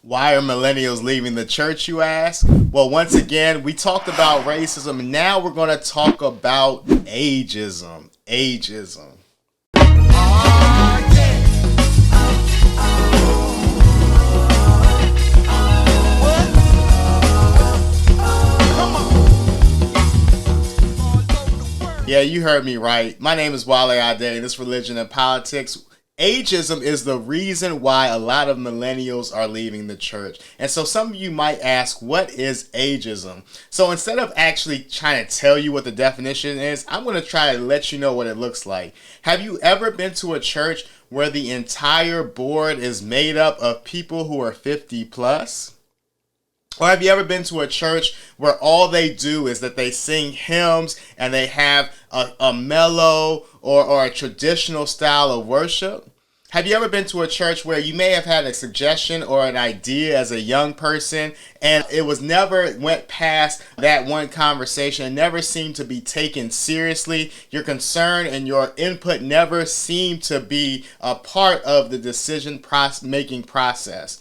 Why are millennials leaving the church, you ask? Well, once again, we talked about racism, and now we're going to talk about ageism. Ageism. Yeah, you heard me right. My name is WaleAde, and this religion and politics. Ageism is the reason why a lot of millennials are leaving the church. And so some of you might ask, what is ageism? So instead of actually trying to tell you what the definition is, I'm going to try to let you know what it looks like. Have you ever been to a church where the entire board is made up of people who are 50 plus? Or have you ever been to a church where all they do is that they sing hymns and they have a mellow or a traditional style of worship? Have you ever been to a church where you may have had a suggestion or an idea as a young person and it was never went past that one conversation, it never seemed to be taken seriously? Your concern and your input never seemed to be a part of the decision-making process.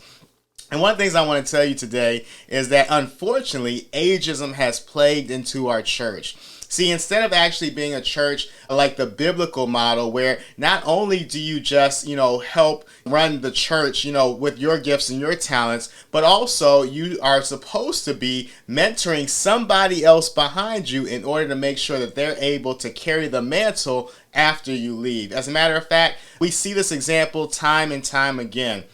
And one of the things I want to tell you today is that unfortunately, ageism has plagued into our church. See, instead of actually being a church like the biblical model where not only do you just, help run the church, with your gifts and your talents, but also you are supposed to be mentoring somebody else behind you in order to make sure that they're able to carry the mantle after you leave. As a matter of fact, we see this example time and time again.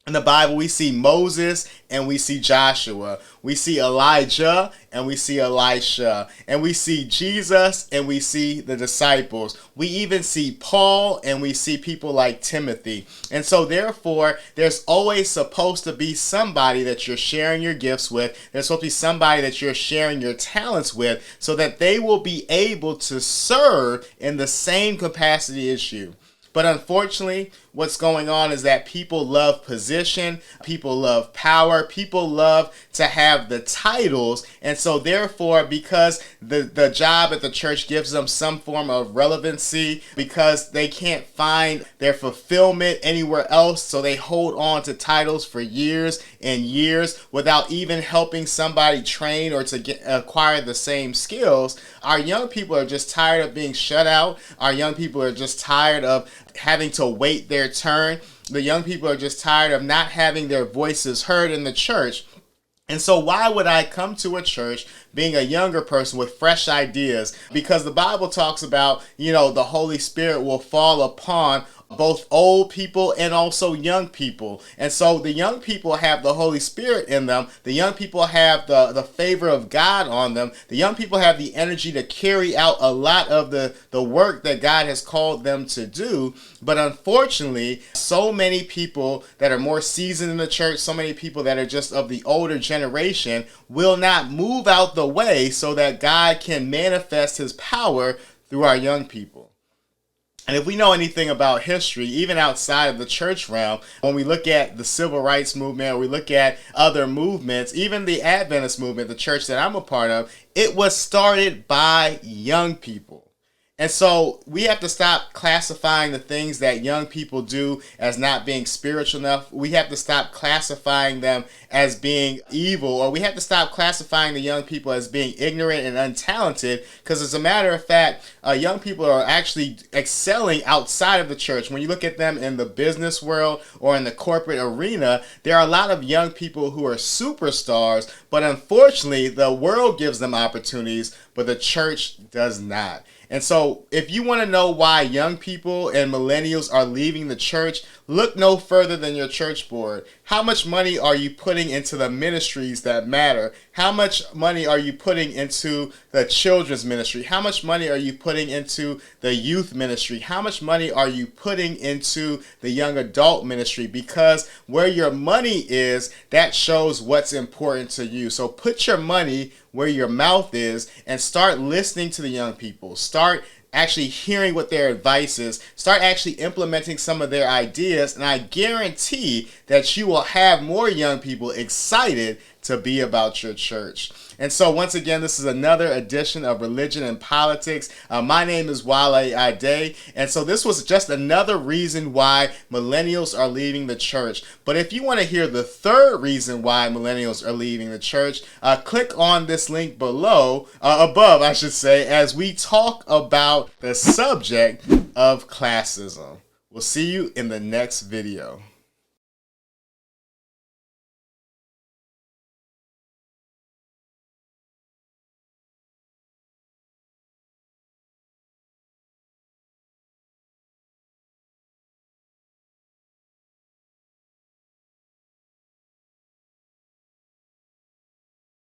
In the Bible, we see Moses and we see Joshua. We see Elijah and we see Elisha. And we see Jesus and we see the disciples. We even see Paul and we see people like Timothy. And so therefore, there's always supposed to be somebody that you're sharing your gifts with. There's supposed to be somebody that you're sharing your talents with so that they will be able to serve in the same capacity as you. But unfortunately, what's going on is that people love position, people love power, people love to have the titles. And so therefore, because the job at the church gives them some form of relevancy, because they can't find their fulfillment anywhere else, so they hold on to titles for years and years without even helping somebody train or to acquire the same skills. Our young people are just tired of being shut out. Our young people are just tired of having to wait their turn. The young people are just tired of not having their voices heard in the church. And so why would I come to a church being a younger person with fresh ideas? Because the Bible talks about, the Holy Spirit will fall upon both old people and also young people. And so the young people have the Holy Spirit in them. The young people have the favor of God on them. The young people have the energy to carry out a lot of the work that God has called them to do. But unfortunately, so many people that are more seasoned in the church, so many people that are just of the older generation will not move out the way so that God can manifest his power through our young people. And if we know anything about history, even outside of the church realm, when we look at the civil rights movement, or we look at other movements, even the Adventist movement, the church that I'm a part of, it was started by young people. And so we have to stop classifying the things that young people do as not being spiritual enough. We have to stop classifying them as being evil, or we have to stop classifying the young people as being ignorant and untalented, because as a matter of fact, young people are actually excelling outside of the church. When you look at them in the business world or in the corporate arena, there are a lot of young people who are superstars, but unfortunately, the world gives them opportunities, but the church does not. And so if you want to know why young people and millennials are leaving the church, look no further than your church board. How much money are you putting into the ministries that matter? How much money are you putting into the children's ministry? How much money are you putting into the youth ministry? How much money are you putting into the young adult ministry? Because where your money is, that shows what's important to you. So put your money where your mouth is and start listening to the young people. Start actually hearing what their advice is. Start actually implementing some of their ideas, and I guarantee that you will have more young people excited to be about your church. And so once again, this is another edition of Religion and Politics. My name is WaleAde, and so this was just another reason why millennials are leaving the church. But if you want to hear the third reason why millennials are leaving the church, click on this link below, above I should say, as we talk about the subject of classism. We'll see you in the next video.